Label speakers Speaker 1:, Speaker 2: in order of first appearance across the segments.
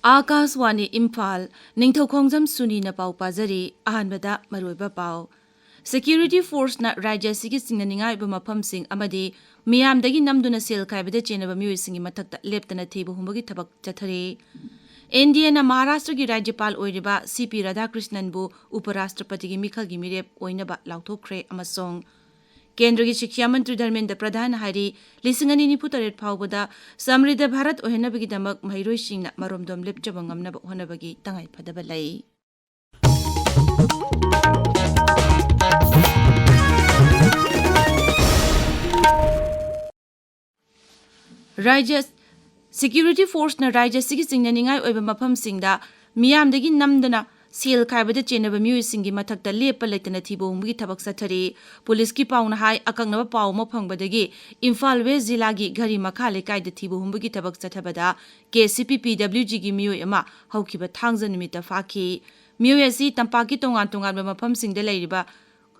Speaker 1: Akaswani Imphal Ningthoukhongjam Suni na pau pazari ahanbada maroiba pau Security Force na Rajya sigi singnaningai ba mafamsing amadi miyamdagi namduna sel kaibada chenaba miyuisingi mathakta leptana thibu humbagi thabak chathare India na Maharashtra gi Rajyapal oiriba CP Radhakrishnan bu Uparashtrapati gi mikhal gi mirep oinaba lauthokre amasong Kendra gi Shiksha Mantri Dharmendra Pradhan hari lisingani ni putaret phawbada Samridha Bharat ohenabagi damak mairoi singna maromdom lepchaba ngamnaba honabagi tangai phadaba lai Rajya Security Force na Rajya sigi singnaningai oiba mafam singda miyamdagi namdana Sel kaibada chenaba miyuisingi mathakta lepa leitana thibo humgi thabak sathari police ki pauna hai akangnaba paw ma phangbadagi Imphal West Zilla gi ghari makha lekai da thibo humgi thabak sathabada KCPPWG gi miyoi ama haukiba thangja nimita fakhi miyoi asi tampaki tongan tongan ba mafam singda leiriba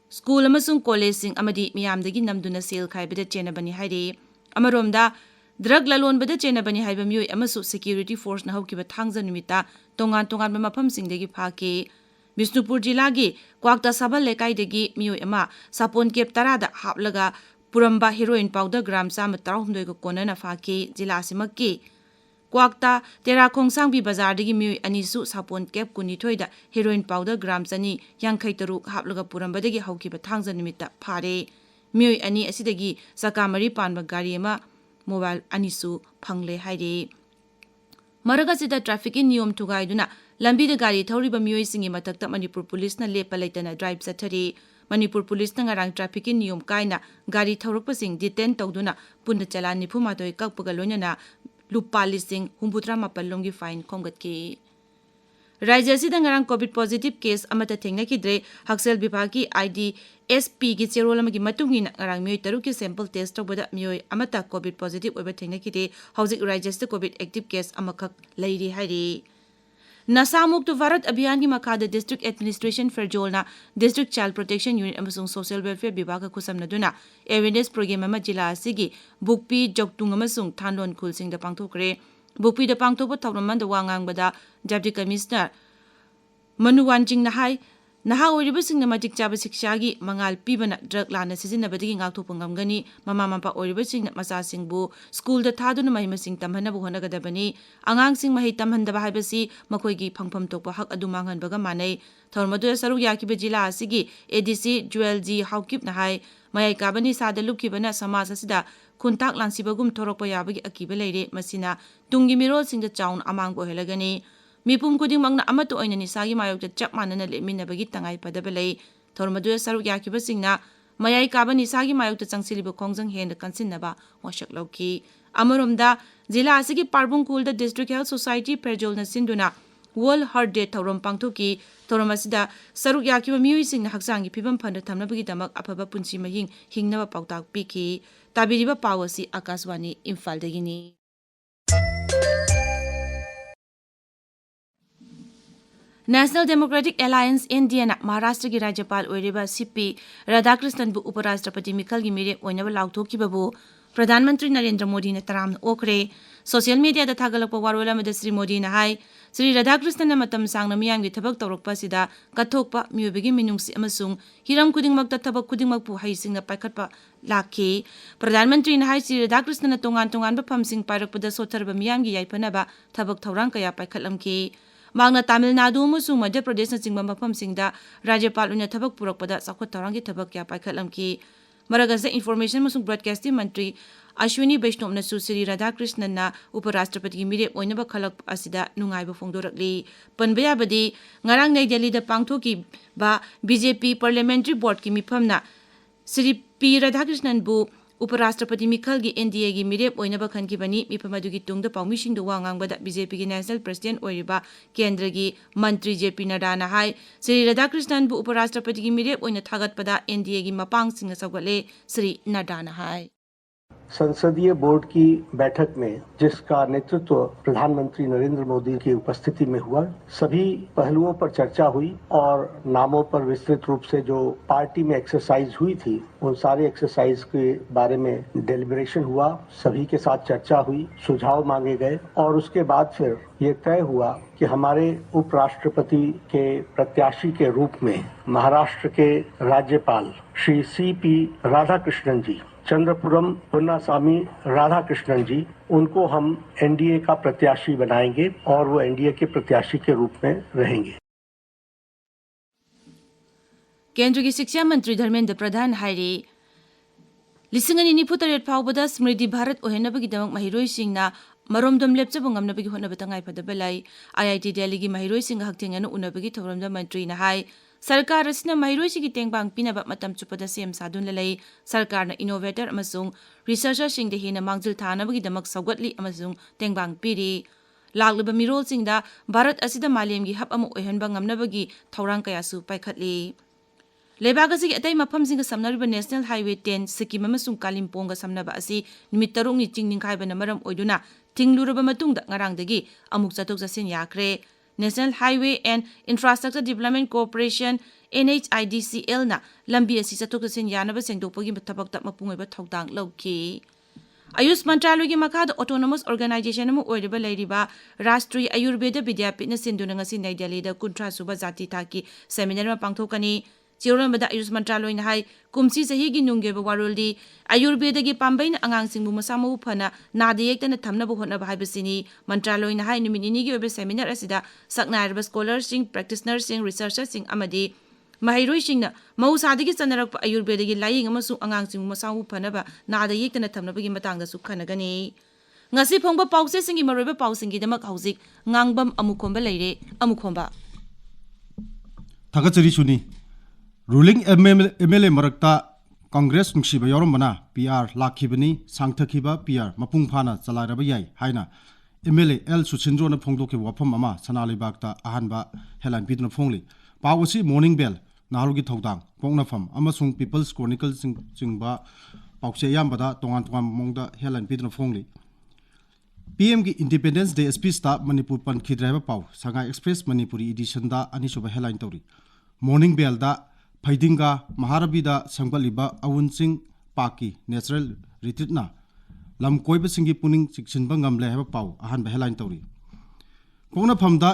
Speaker 1: school amasung college sing amadi miyamdagi namduna sel kaibada chenabani hairi amaromda Drug lalonbada chenabani haiba miyoi amasu security force na haukiba thangja nimita tongan tongan ba mafam singdagi phaki Bishnupur jila gi kwakta sabal lekai dagi miyoi ama sapon kep tarada haplaga puramba heroin powder gram sama 19 ko konana phaki jila simakki kwakta tera khongsang bi bazar dagi miyoi anisu sapon kep kunithoi da heroin powder gram chani 53 haplaga puramba dagi haukiba thangja nimita phare miyoi ani asidagi sakamari panba gari ama Mobile anisu phangle haire Maraga sida traffic in niyom thugaiduna lambi da gari thoriba miyoi singi mathakta Manipur police na lepa leitana drive sathari Manipur police na ngarang traffic in niyom kaina gari thorokpa sing detain tawduna punna chalan nifu matoi kakpaga loinana lupa lising humbutra mapallongi fine khomgatki Rajya sida ngarang COVID positive case amata thengna kidre Haksel Bibhagi ID SP gi cherol amagi matungina ngarang miyoi taruki sample test tawbada miyoi amata COVID positive oiba thengna kide hauzik Rajya sida COVID active case amakak lairi hairi Nasa Muktu Bharat Abhiyan gi makhada District Administration Ferjolna District Child Protection Unit amasung Social Welfare Bibhaga khusamnaduna awareness program ama jila asigi Bukpi Joktung amasung Thanlon khulsing da pangthokre Bukpi da pangthokpa thawraman da wangangbada Deputy Commissioner Manuwanjing nahai naha oiribasing na matik chaba sikshagi mangal pibana drug lana sizinabadagi ngakthokpa ngamgani mama mapa oiribasing na masasingbu school da thaduna mahimasing tamhanabu honagadabani angangsing mahi tamhandaba haibasi makoigi phangpham tokpa hak adu manghanbaga manai thormadu saruk yakiba jila asigi ADC Jewel G Haukip nahai mayai kabani sada lukibana samas asida khuntak lansibagum thorokpa yabagi akiba leire masina tungi mirol singda chaun amangbo helagani Mipum kuding mangna amato oina nisagi mayokta chap manana leminabagi tangai padaba lei thormadu saruk yakiba singna mayai kaba nisagi mayokta changsiliba khongjang henda kansinnaba washak lauki amaromda jila asigi parbung kulda District Health Society Perjolna sinduna World Heart Day thauram pangthoki thoramasida saruk yakiba miyoi singna haksangi phibam phanda thamnabagi damak afaba punsi mahing hingnaba pautak piki tabiriba pawasi Akaswani Imphal dagini National Democratic Alliance India na Maharashtra gi Rajyapal oiriba CP Radhakrishnan bu Uparashtrapati mikhal gi mire oinaba lauthokkibabu Pradhan Mantri Narendra Modi na taram okre social media da thagalakpa warol amada Sri Modi na hai Sri Radhakrishnan na matam sangna miyamgi thabak tawrokpa sida kathokpa miyobegi minungsi amasung hiram kudingmakta thabak kudingmakpu haisingna paikhatpa lakhi Pradhan Mantri na hai Sri Radhakrishnan na tongan tongan ba phamsing pairakpada sotharba miyamgi yaipanaba thabak thawrang kaya paikhatlamki Magna Tamil Nadu amasung Madhya Pradesh na chingba mafamsingda Rajyapal una thabak purakpada sakhot tharangi thabak kya paikhatlamki Maragasa Information amasung Broadcasting Mantri Ashwini Vaishnav na Sri Radhakrishnan na Uparashtrapati gi mire oinaba khalak asida nungaiba fongdorakli panbayabadi ngarang Nai Delhi da pangthoki ba BJP Parliamentary Board ki mifamna Sri P Radhakrishnan bu Uparashtrapati mikhal gi NDA gi mirep oinaba khankibani mipamadugi tungda paumishing do wangangbada BJP gi National President oiriba Kendra gi Mantri JP Nadda na hai Sri Radhakrishnan bu Uparashtrapati gi mirep oina thagatpada NDA gi mapang singna sawgale Sri Nadda na hai
Speaker 2: संसदीय board की बैठक में जिसका नेतृत्व प्रधानमंत्री नरेंद्र मोदी की उपस्थिति में हुआ, सभी पहलुओं पर चर्चा हुई और नामों पर विस्तृत रूप से जो पार्टी में एक्सरसाइज हुई थी, उन सारे एक्सरसाइज के बारे में डेलिब्रेशन हुआ, सभी के साथ चर्चा हुई, सुझाव मांगे गए और उसके बाद फिर ये तय हुआ कि हमारे उपराष्ट्रपति के प्रत्याशी के रूप में महाराष्ट्र के राज्यपाल श्री C.P. राधाकृष्णन जी, चंद्रपुरम पुन्नास्वामी राधाकृष्णन जी, उनको हम एनडीए का प्रत्याशी बनाएंगे और वो एनडीए के प्रत्याशी के रूप में रहेंगे।
Speaker 1: केंद्र की शिक्षा मंत्री धर्मेंद्र प्रधान हाइरे लिसिंग अनि निफु तरेट फाउबदा स्मृति Bharat ओहेनबगिदमक महिरोइसिंगना मरोमदम लेपचब ngamnabagi honaba tangai phadaba lai IIT Delhi gi mahiroising hakthengana unabagi thawramda mantri na hai sarkar asina mahiroisigi tengbang pinaba matam chupada sem sadun lalai sarkar na innovator amasung researcher sing de hena mangjil thanabagi damak saugatli amasung tengbang piri laglaba mirol singda bharat asida malem gi hap amu ohenba ngamnabagi thawrang kaya su paikhatli लेबागसी अतई मफमसिंग समनरिबा national highway 10 Sikkim अमसुंग कालिम्पोंग समनबा असि निमित तरुंगनि चिंगनिंखाइबना मरम ओइदुना थिंगलुरबा मतुंगदा ngarangdagi amuk chatok jasin yakre national highway and infrastructure development corporation NHIDCL ना लंबी असि chatok jasin yanaba sengdokpagi थबकता मपुंगैबा थौदांग लौखि Ayush मंत्रालय की मखाद ऑटोनोमस ऑर्गेनाइजेशन में ओइरबा लेरिबा राष्ट्रीय आयुर्वेद विद्यापीठ न सिंधुना ngasi नई दिल्ली दा 19 सुबा जाति ताकी सेमिनार में पांगथोकनी चिरोमदा आयुष मंत्रालय हाई कुमसी सही की नुंगेब वारोल्दी आयुर्वेद की पांबैन अंगांसिंगबु मसामु फना नादे येक्तन थमनबु होनबा हाइबसिनी मंत्रालय हाई निमिनिनी की ओबे सेमिनार असिदा सकनाइरबा स्कॉलरसिंग प्रैक्टिशनरसिंग रिसर्चरसिंग अमदी महिरोइसिंगना मौसादगी चनरक आयुर्वेद की लाइंग अमसु अंगांसिंगबु मसामु फनबा नादे येक्तन थमनबगी मतंगदा सु खनगनी ngasi phongba pause singi maroiba pausingi damak hauzik ngangbam amukhomba leire amukhomba
Speaker 3: thagachari suni ruling MLA marakta Congress nungsiba yoromana PR lakhibani sangthakhiba PR mapung phana chalaraba yai haina MLA L Suchindro na phongdoke wafam ama sanalibakta ahanba headline bidna phongli pawasi morning bell narugi thodang pongnafam amasung People's Chronicle singba pawse yambada tongan mongda headline bidna phongli PM ki Independence Day speech ta Manipur pan khidraiba paw Shanghai Express Manipuri edition da anisuba headline tori morning bell da Faidinga Maharabida Sangbaliba Awunsing Paki Natural Retreat na lam koiba singi puning siksinba ngamle haba paw ahan headline tori pongna phamda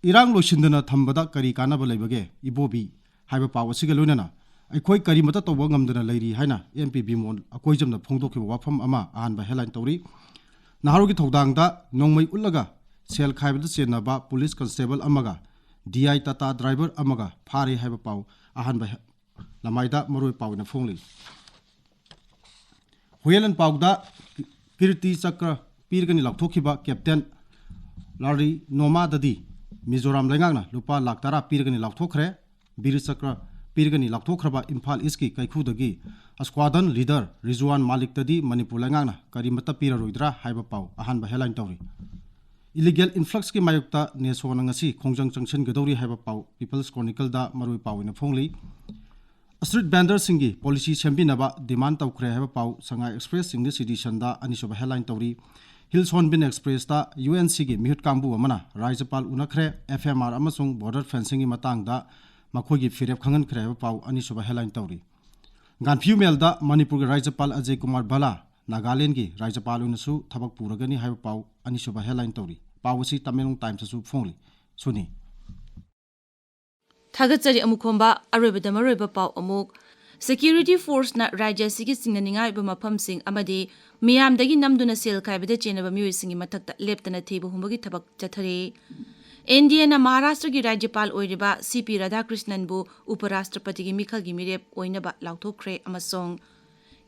Speaker 3: irang loisindana thambada kari kana ba leibage ibobi haiba paw asiga loinana aikoi kari mata toba ngamdana leiri haina MP Bimon akoi jamna phongdokhi wafam ama ahan headline tori naharugi thodangda nongmai ullaga sel khaibada chenaba police constable amaga DI Tata driver amaga phare haiba paw ahan lamaida maroi pawna phongli huyelan pawda kirti chakra pirgani lakthokiba captain Larry Noma dadi Mizoram lengangna lupa laktara pirgani lakthokhre bir chakra pirgani lakthokraba Imphal iski kaikhudagi squadron leader Rizwan Malik dadi Manipur lengangna karimata pira roidra haiba paw ahan headline tawri illegal influx ki mayukta nesona ngasi khongjang junction gadori haiba paw People's Chronicle da maroi pawina phongli street vendor singi policy sembinaba demand tawkhre haiba paw Shanghai Express singni edition da anisuba headline tawri Hills Hornbill Express da UNC gi mihut kangbu amana Rajapal unakhre FMR amasung border fencing gi matang da makhoi gi firep khangan khre haiba paw anisuba headline tawri Ganphiu Mel da Manipur gi Rajapal Ajay Kumar Bala Nagaland gi Rajapal unasu thabak puragani haiba paw anisuba headline tawri pawasi Tamelong Times su phongli Suni
Speaker 1: thagachari amukhomba aroibada maroiba paw amuk security force na rajya sigi singnaningai ba mafam sing amadi miyamdagi namduna sel khaibada chenaba mioi singi mathakta leptana theibu humbagi thabak chathare India na Maharashtra gi rajyapal oiriba CP Radhakrishnan bu uparashtrapati gi mikhal gi mirep oinaba lauthokre amasong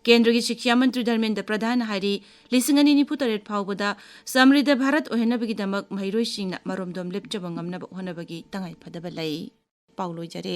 Speaker 1: केंद्र की शिक्षा मंत्री धर्मेंद्र प्रधान हारी लिसिंगनी निफुतरेट फाउबदा समृद्ध Bharat ओहेनबगिदमक महिरोइसिंगना मरोमदोम लेपचब ngamnaba honabagi tangai phadaba lai pauloijare